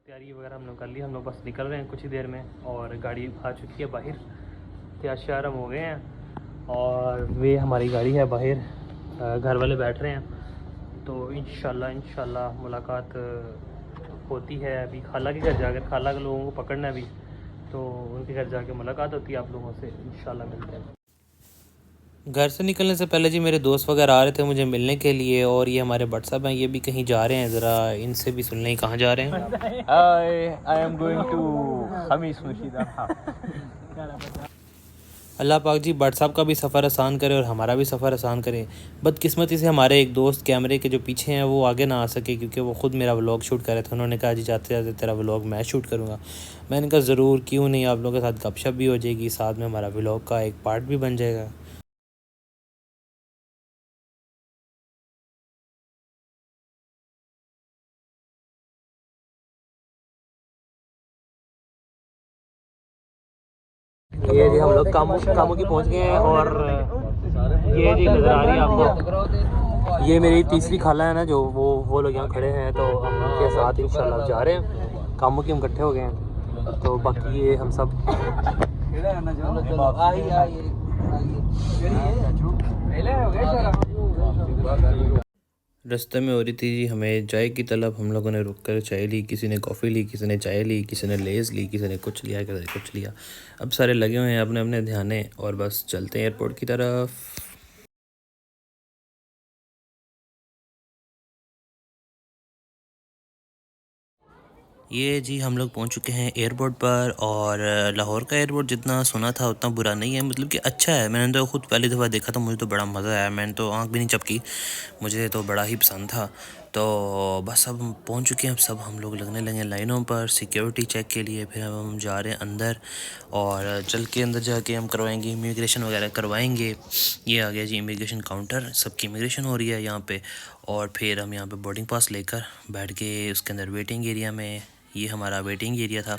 तैयारी वगैरह हम लोग कर ली, हम लोग बस निकल रहे हैं कुछ ही देर में और गाड़ी आ चुकी है बाहर। तैयार श्यार हम हो गए हैं और वे हमारी गाड़ी है बाहर, घर वाले बैठ रहे हैं। तो इंशाल्लाह मुलाकात होती है। अभी खाला के घर जाकर, खाला के लोगों को पकड़ना है अभी, तो उनके घर जाके मुलाकात होती है आप लोगों से। इंशाल्लाह मिलते हैं। घर से निकलने से पहले जी मेरे दोस्त वगैरह आ रहे थे मुझे मिलने के लिए, और ये हमारे व्हाट्सएप हैं, ये भी कहीं जा रहे हैं। ज़रा इनसे भी सुन लें कहाँ जा रहे हैं। I am going to Khamis Mushida. अल्लाह पाक जी व्हाट्सएप का भी सफ़र आसान करे और हमारा भी सफ़र आसान करे। बदकिस्मती से हमारे एक दोस्त कैमरे के जो पीछे हैं वो आगे ना आ सके, क्योंकि वो ख़ुद मेरा व्लॉग शूट कर रहे थे। उन्होंने कहा जी जाते जाते तेरा व्लॉग मैं शूट करूँगा। मैंने कहा ज़रूर, क्यों नहीं, आप लोगों के साथ गपशप भी हो जाएगी, साथ में हमारा व्लॉग का एक पार्ट भी बन जाएगा। ये जी हम लोग कामों की पहुंच गए हैं, और ये जी नज़र आ रही है आपको, ये मेरी तीसरी खाला है ना, जो वो लोग यहाँ खड़े हैं। तो हम उनके साथ इंशाल्लाह जा रहे हैं। कामों की हम इकट्ठे हो गए हैं, तो बाकी ये हम सब रास्ते में हो रही थी जी हमें चाय की तलब। हम लोगों ने रुक कर चाय ली, किसी ने कॉफ़ी ली, किसी ने चाय ली, किसी ने लेज़ ली, किसी ने कुछ लिया, किसी ने कुछ लिया। अब सारे लगे हुए हैं अपने अपने ध्याने, और बस चलते हैं एयरपोर्ट की तरफ। ये जी हम लोग पहुंच चुके हैं एयरपोर्ट पर, और लाहौर का एयरपोर्ट जितना सुना था उतना बुरा नहीं है, मतलब कि अच्छा है। मैंने तो ख़ुद पहली दफ़ा देखा था, मुझे तो बड़ा मज़ा आया, मैंने तो आंख भी नहीं झपकी, मुझे तो बड़ा ही पसंद था। तो बस अब हम पहुंच चुके हैं, अब सब हम लोग लगने लगे लाइनों पर सिक्योरिटी चेक के लिए। फिर अब हम जा रहे हैं अंदर, और चल के अंदर जाके हम करवाएंगे इमिग्रेशन वगैरह करवाएंगे। ये आ गया जी इमिग्रेशन काउंटर, सबकी इमिग्रेशन हो रही है यहाँ पे। और फिर हम यहाँ पे बोर्डिंग पास लेकर बैठ के उसके अंदर वेटिंग एरिया में, ये हमारा वेटिंग एरिया था।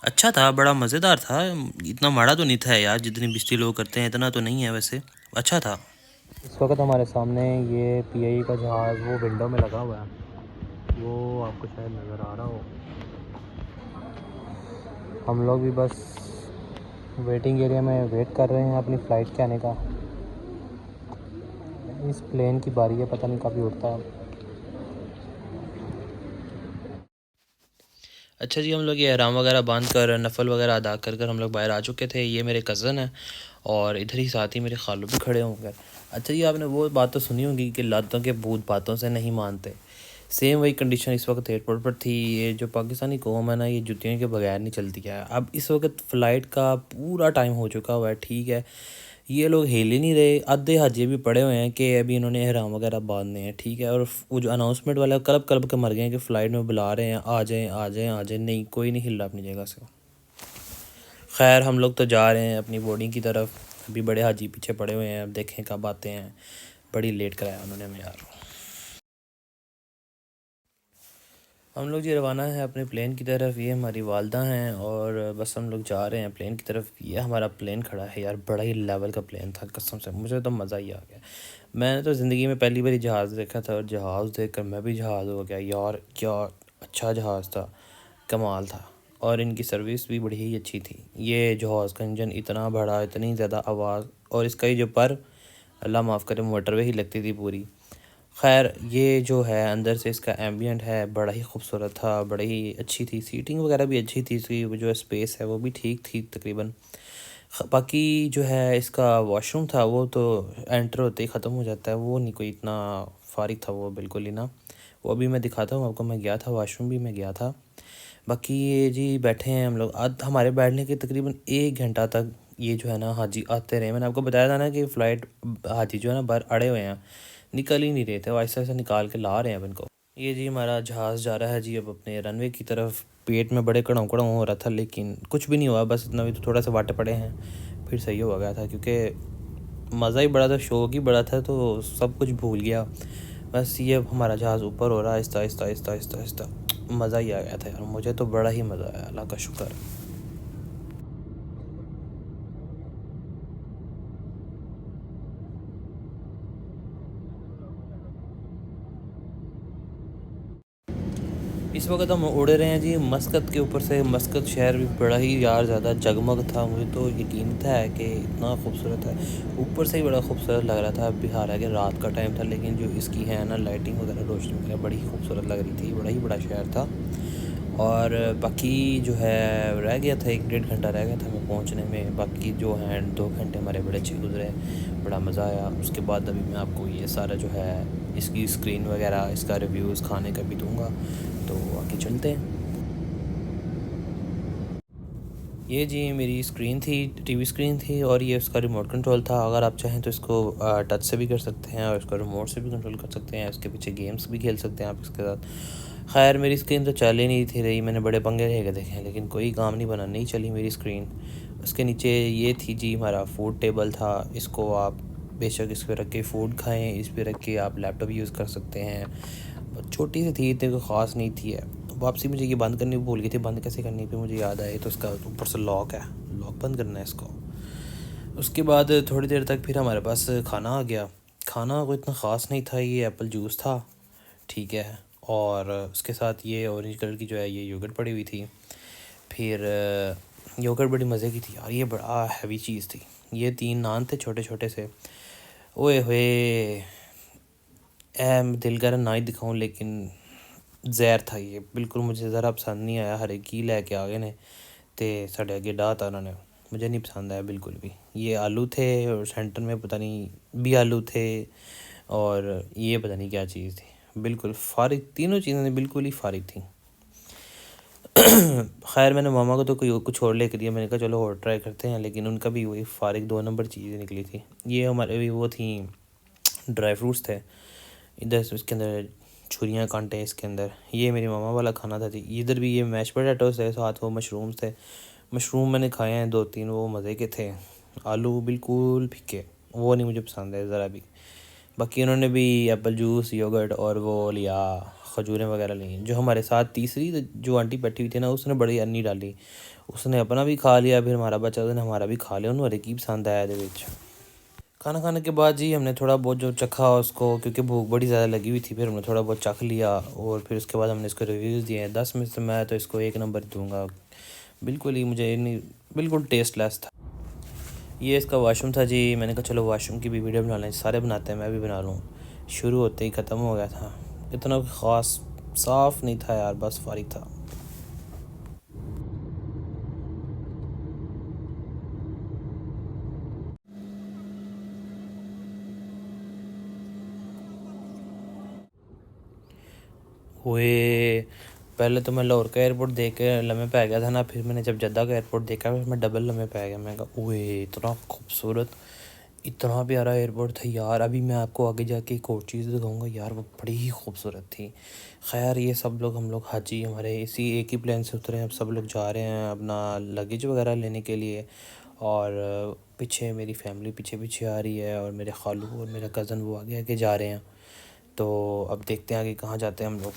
अच्छा था, बड़ा मज़ेदार था, इतना माड़ा तो नहीं था यार, जितनी बिस्ती लोग करते हैं इतना तो नहीं है वैसे, अच्छा था। इस वक्त हमारे सामने ये पीआई का जहाज़ वो विंडो में लगा हुआ है, वो आपको शायद नज़र आ रहा हो। हम लोग भी बस वेटिंग एरिया में वेट कर रहे हैं अपनी फ़्लाइट के आने का। इस प्लेन की बारी है, पता नहीं कभी उड़ता है। अच्छा जी, हम लोग ये एहराम वगैरह बांध कर नफ़ल वगैरह अदा कर कर हम लोग बाहर आ चुके थे। ये मेरे कज़न हैं, और इधर ही साथ ही मेरे खालू भी खड़े होंगे। अच्छा जी, आपने वो बात तो सुनी होगी कि लातों के भूत बातों से नहीं मानते। सेम वही कंडीशन इस वक्त एयरपोर्ट पर थी। ये जो पाकिस्तानी कौम है ना, ये जुतियों के बगैर नहीं चलती है। अब इस वक्त फ़्लाइट का पूरा टाइम हो चुका हुआ है, ठीक है, ये लोग हिल ही नहीं रहे। आधे हाजी भी पड़े हुए हैं कि अभी इन्होंने एहराम वगैरह बांधने हैं, ठीक है। और वो जो अनाउंसमेंट वाला कलब कलब के मर गए हैं कि फ़्लाइट में बुला रहे हैं, आ जाएं आ जाएं आ जाएं, नहीं कोई नहीं हिल रहा अपनी जगह से। खैर हम लोग तो जा रहे हैं अपनी बोर्डिंग की तरफ। अभी बड़े हाजी पीछे पड़े हुए हैं, अब देखें कब आते हैं। बड़ी लेट कराया उन्होंने हमें यार। हम लोग जी रवाना है अपने प्लेन की तरफ। ये हमारी वालदा हैं, और बस हम लोग जा रहे हैं प्लेन की तरफ। ये हमारा प्लेन खड़ा है यार, बड़ा ही लेवल का प्लेन था कसम से, मुझे तो मज़ा ही आ गया। मैंने तो ज़िंदगी में पहली बार जहाज़ देखा था, और जहाज़ देख कर मैं भी जहाज़ हो गया यार। क्या अच्छा जहाज़ था, कमाल था। और इनकी सर्विस भी बड़ी ही अच्छी थी। ये जहाज़ का इंजन इतना बड़ा, इतनी ज़्यादा आवाज़, और इसका ये जो पर, अल्लाह माफ़ करे, मोटरवे ही लगती थी पूरी। खैर ये जो है अंदर से इसका एम्बियंट है बड़ा ही खूबसूरत था, बड़ी ही अच्छी थी, सीटिंग वगैरह भी अच्छी थी, इसकी वो जो स्पेस है वो भी ठीक थी तकरीबन। बाकी जो है इसका वॉशरूम था वो तो एंटर होते ही ख़त्म हो जाता है, वो नहीं कोई इतना फारिग था वो बिल्कुल ही ना। वो अभी मैं दिखाता हूँ आपको, मैं गया था वॉशरूम भी, मैं गया था। बाकी ये जी बैठे हैं हम लोग, आज हमारे बैठने के तकरीबन 1 घंटा तक ये जो है ना हाजी आते रहे। मैंने आपको बताया था ना कि फ़्लाइट हाजी जो है ना बाहर अड़े हुए हैं, निकल ही नहीं रहे थे, वो ऐसा ऐसा निकाल के ला रहे हैं अब इनको। ये जी हमारा जहाज़ जा रहा है जी अब अपने रनवे की तरफ। पेट में बड़े कड़ाऊ कड़ाऊ हो रहा था, लेकिन कुछ भी नहीं हुआ, बस इतना भी तो थोड़ा सा वाटे पड़े हैं, फिर सही हो गया था। क्योंकि मज़ा ही बड़ा था, शौक ही बड़ा था, तो सब कुछ भूल गया। बस ये अब हमारा जहाज़ ऊपर हो रहा है आहिस्ता आहिस्ता आहिस्ता आहिस्ता आहिस्ता। मज़ा ही आ गया था यार, मुझे तो बड़ा ही मज़ा आया, अल्लाह का शुक्र। इस वक्त हम उड़ रहे हैं जी मस्कत के ऊपर से। मस्कत शहर भी बड़ा ही यार ज़्यादा जगमग था, मुझे तो यकीन था है कि इतना खूबसूरत है। ऊपर से ही बड़ा खूबसूरत लग रहा था। अभी हालांकि रात का टाइम था, लेकिन जो इसकी है ना लाइटिंग वगैरह, रोशनी वगैरह बड़ी ही खूबसूरत लग रही थी। बड़ा ही बड़ा शहर था। और बाकी जो है रह गया था, 1-1.5 घंटा रह गया था हमें पहुंचने में। बाकी जो है 2 घंटे हमारे बड़े अच्छे गुजरे, बड़ा मज़ा आया। उसके बाद अभी मैं आपको ये सारा जो है इसकी स्क्रीन वगैरह, इसका रिव्यूज़ खाने का भी दूंगा, तो आगे चलते हैं। ये जी मेरी स्क्रीन थी, टीवी स्क्रीन थी, और ये उसका रिमोट कंट्रोल था। अगर आप चाहें तो इसको टच से भी कर सकते हैं और इसको रिमोट से भी कंट्रोल कर सकते हैं। इसके पीछे गेम्स भी खेल सकते हैं आप इसके साथ। खैर मेरी स्क्रीन तो चल ही नहीं थी रही, मैंने बड़े पंगे लेके देखे हैं, लेकिन कोई काम नहीं बना, नहीं चली मेरी स्क्रीन। उसके नीचे ये थी जी हमारा फूड टेबल था। इसको आप बेशक इस पर रख के फ़ूड खाएँ, इस पर रख के आप लैपटॉप यूज़ कर सकते हैं। छोटी सी थी, इतनी कोई ख़ास नहीं थी है। वापसी मुझे ये बंद करनी भूल गई थी। बंद कैसे करनी, फिर मुझे याद आया तो उसका ऊपर से लॉक है, लॉक बंद करना है इसको। उसके बाद थोड़ी देर तक फिर हमारे पास खाना आ गया। खाना कोई इतना ख़ास नहीं था, ये एप्पल जूस था, ठीक है, और उसके साथ ये ऑरेंज कलर की जो है ये योगर्ट पड़ी हुई थी। फिर योगर्ट बड़ी मज़े की थी यार, ये बड़ा हैवी चीज़ थी। ये 3 नान थे छोटे छोटे से, ओए होए, दिल कर ना ही दिखाऊं, लेकिन जहर था ये, बिल्कुल मुझे ज़रा पसंद नहीं आया। हर एक ही लैके आ गए ने ते साढ़े अगे डाह था उन्होंने, मुझे नहीं पसंद आया बिल्कुल भी। ये आलू थे और सेंटर में पता नहीं भी आलू थे, और ये पता नहीं क्या चीज़ थी। बिल्कुल फारिग, तीनों चीज़ें बिल्कुल ही फारिग थी। खैर मैंने मामा को तो कोई कुछ और लेकर दिया, मैंने कहा चलो और ट्राई करते हैं, लेकिन उनका भी वही फारिग 2 नंबर चीज़ें निकली थी। ये हमारे भी वो थी, ड्राई फ्रूट्स थे इधर से, उसके अंदर छुरियाँ कांटे इसके अंदर। ये मेरी मामा वाला खाना था जी। इधर भी ये मैश पोटैटोस है, साथ वो मशरूम्स थे। मशरूम मैंने खाए हैं 2-3, वो मज़े के थे। आलू बिल्कुल फीके, वो नहीं मुझे पसंद है ज़रा भी। बाकी उन्होंने भी एप्पल जूस, योगर्ट और वो लिया, खजूरें वगैरह ली। जो हमारे साथ तीसरी जो आंटी बैठी हुई थी ना, उसने बड़ी अन्नी डाली, उसने अपना भी खा लिया, फिर हमारा बच्चा उसने हमारा भी खा लिया। उन्होंने की पसंद आया दे विच। खाना खाने के बाद जी हमने थोड़ा बहुत जो चखा उसको, क्योंकि भूख बड़ी ज़्यादा लगी हुई थी, फिर हमने थोड़ा बहुत चख लिया, और फिर उसके बाद हमने इसको रिव्यूज़ दिए हैं 10 में से। मैं तो इसको 1 नंबर दूंगा, बिल्कुल ही मुझे नहीं, बिल्कुल टेस्टलेस था। ये इसका वाशरूम था जी। मैंने कहा चलो वाशरूम की भी वीडियो बना लें, सारे बनाते हैं, मैं भी बना लूँ। शुरू होते ही ख़त्म हो गया था, इतना ख़ास साफ़ नहीं था यार, बस फारिग था। हुए पहले तो मैं लाहौर का एयरपोर्ट देख के लम्हे पै गया था ना, फिर मैंने जब जद्दा का एयरपोर्ट देखा, फिर मैं डबल लम्हे पै गया। मैं कहा ओए इतना खूबसूरत, इतना प्यारा एयरपोर्ट था यार। अभी मैं आपको आगे जाके एक और चीज़ दिखाऊंगा यार, वो बड़ी ही खूबसूरत थी। खैर ये सब लोग, हम लोग हाजी हमारे इसी एक ही प्लेन से उतरे हैं। अब सब लोग जा रहे हैं अपना लगेज वगैरह लेने के लिए, और पीछे मेरी फैमिली पीछे पीछे आ रही है, और मेरे खालू और मेरा कज़न वो आगे आगे जा रहे हैं। तो अब देखते हैं आगे कहाँ जाते हैं हम लोग।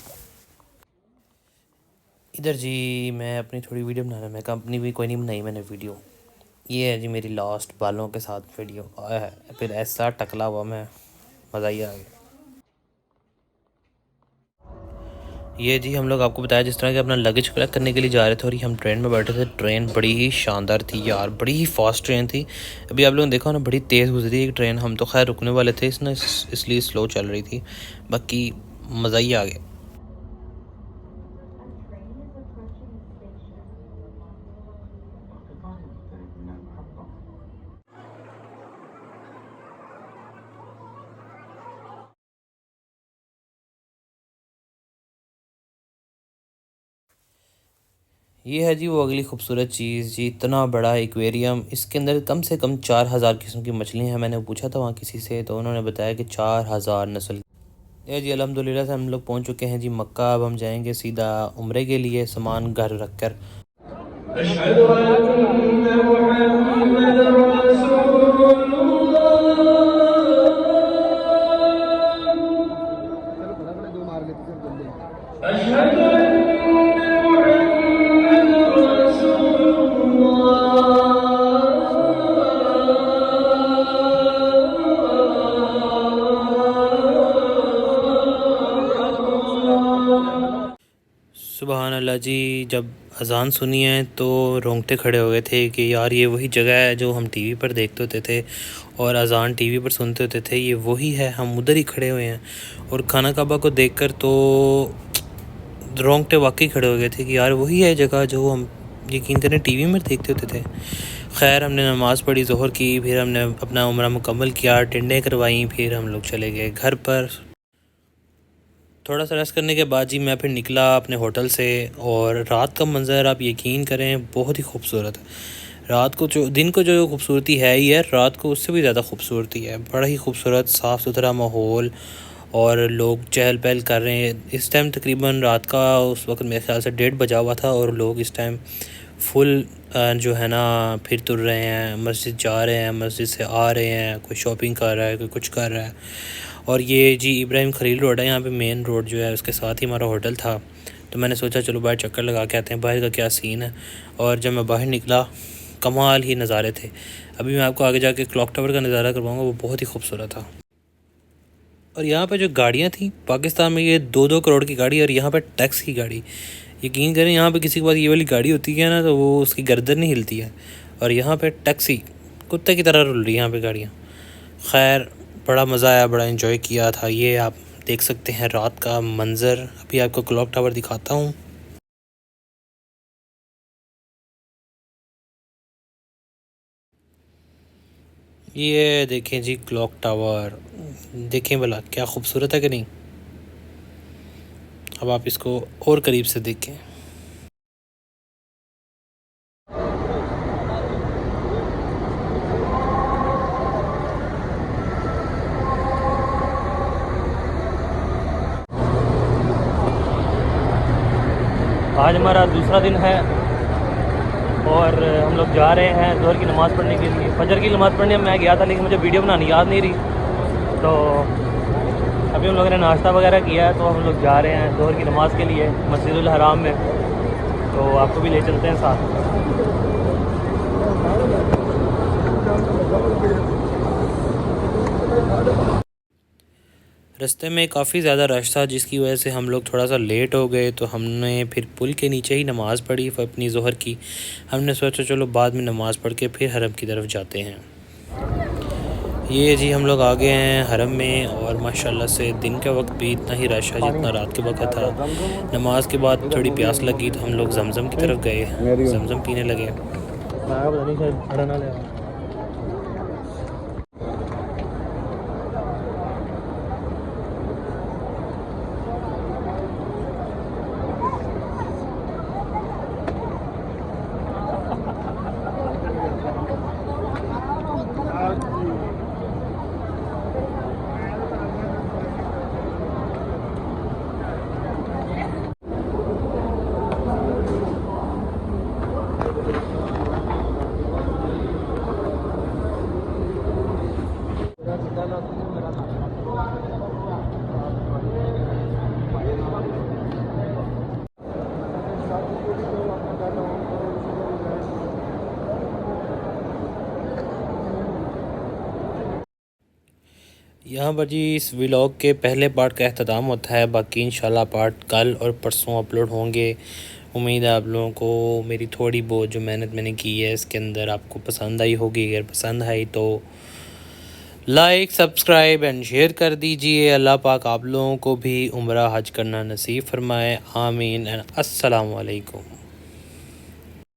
इधर जी मैं अपनी थोड़ी वीडियो बना रहा, मैं कहा अपनी भी कोई नहीं बनाई मैंने वीडियो। ये है जी मेरी लास्ट बालों के साथ वीडियो आया है, फिर ऐसा टकला हुआ मैं, मज़ा ही आ गया। ये जी हम लोग आपको बताया जिस तरह के अपना लगेज कलेक्ट करने के लिए जा रहे थे, और ये हम ट्रेन में बैठे थे। ट्रेन बड़ी ही शानदार थी यार, बड़ी ही फास्ट ट्रेन थी। अभी आप लोगों ने देखा ना, बड़ी तेज़ गुजरी एक ट्रेन। हम तो खैर रुकने वाले थे इसने, इसलिए स्लो चल रही थी, बाकी मज़ा ही आ गया। ये है जी वो अगली खूबसूरत चीज़ जी, इतना बड़ा एक्वेरियम। इसके अंदर कम से कम 4000 किस्म की मछलियाँ हैं। मैंने पूछा था वहाँ किसी से, तो उन्होंने बताया कि 4000 नस्ल। ये जी अल्हम्दुलिल्लाह से हम लोग पहुँच चुके हैं जी मक्का। अब हम जाएंगे सीधा उम्रे के लिए, सामान घर रख कर। सुबहान अल्लाह जी, जब अज़ान सुनी है तो रोंगटे खड़े हो गए थे कि यार ये वही जगह है जो हम टीवी पर देखते होते थे और अज़ान टीवी पर सुनते होते थे, ये वही है, हम उधर ही खड़े हुए हैं। और खाना काबा को देखकर तो रोंगटे वाकई खड़े हो गए थे कि यार वही है जगह जो हम यकीन करें टीवी में देखते होते थे। खैर, हमने नमाज़ पढ़ी ज़ोहर की, फिर हमने अपना उम्रा मुकम्मल किया, टिंडें करवाई, फिर हम लोग चले गए घर पर। थोड़ा सा रेस्ट करने के बाद जी मैं फिर निकला अपने होटल से, और रात का मंज़र आप यकीन करें बहुत ही खूबसूरत है। रात को जो दिन को जो खूबसूरती है ही है, रात को उससे भी ज़्यादा खूबसूरती है। बड़ा ही खूबसूरत साफ़ सुथरा माहौल, और लोग चहल पहल कर रहे हैं। इस टाइम तकरीबन रात का उस वक्त मेरे ख़्याल से 1:30 बजा हुआ था, और लोग इस टाइम फुल जो है ना फिर तुर रहे हैं, मस्जिद जा रहे हैं, मस्जिद से आ रहे हैं, कोई शॉपिंग कर रहा है, कोई कुछ कर रहा है। और ये जी इब्राहिम खलील रोड है, यहाँ पे मेन रोड जो है उसके साथ ही हमारा होटल था। तो मैंने सोचा चलो बाहर चक्कर लगा के आते हैं, बाहर का क्या सीन है। और जब मैं बाहर निकला, कमाल ही नज़ारे थे। अभी मैं आपको आगे जाके क्लॉक टावर का नज़ारा करवाऊँगा, वो बहुत ही खूबसूरत था। और यहाँ पे जो गाड़ियाँ थी, पाकिस्तान में ये 2-2 करोड़ की गाड़ी, और यहाँ पे टैक्स की गाड़ी। यकीन करें, यहाँ पे किसी के पास ये वाली गाड़ी होती है ना तो वो उसकी गर्दन नहीं हिलती है, और यहाँ पे टैक्सी कुत्ते की तरह रुल रही है यहाँ पे गाड़ियाँ। खैर, बड़ा मज़ा आया, बड़ा इन्जॉय किया था। ये आप देख सकते हैं रात का मंज़र। अभी आपको क्लॉक टावर दिखाता हूँ। ये देखें जी क्लॉक टावर, देखें भला क्या खूबसूरत है कि नहीं। अब आप इसको और करीब से देखें। आज हमारा दूसरा दिन है, और हम लोग जा रहे हैं ज़ोहर की नमाज़ पढ़ने के लिए। फजर की नमाज़ पढ़ने मैं गया था, लेकिन मुझे वीडियो बनानी याद नहीं रही। तो अभी हम लोगों ने नाश्ता वगैरह किया है, तो हम लोग जा रहे हैं ज़ोहर की नमाज़ के लिए मस्जिदुल हराम में। तो आपको भी ले चलते हैं साथ। रास्ते में काफ़ी ज़्यादा रश था, जिसकी वजह से हम लोग थोड़ा सा लेट हो गए। तो हमने फिर पुल के नीचे ही नमाज़ पढ़ी अपनी ज़ोहर की। हमने सोचा चलो बाद में नमाज़ पढ़ के फिर हरम की तरफ जाते हैं। ये जी हम लोग आ गए हैं हरम में, और माशाल्लाह से दिन के वक्त भी इतना ही रश है जितना रात के वक्त था। नमाज के बाद थोड़ी प्यास लगी तो हम लोग जमज़म की तरफ गए, जमज़म पीने लगे। यहाँ पर जी इस व्लॉग के पहले पार्ट का अख्ताम होता है, बाकी इंशाल्लाह पार्ट कल और परसों अपलोड होंगे। उम्मीद है आप लोगों को मेरी थोड़ी बहुत जो मेहनत मैंने की है इसके अंदर आपको पसंद आई होगी। अगर पसंद आई तो लाइक, सब्सक्राइब एंड शेयर कर दीजिए। अल्लाह पाक आप लोगों को भी उम्रा हज करना नसीब फरमाए। आमीन एंड अस्सलाम वालेकुम।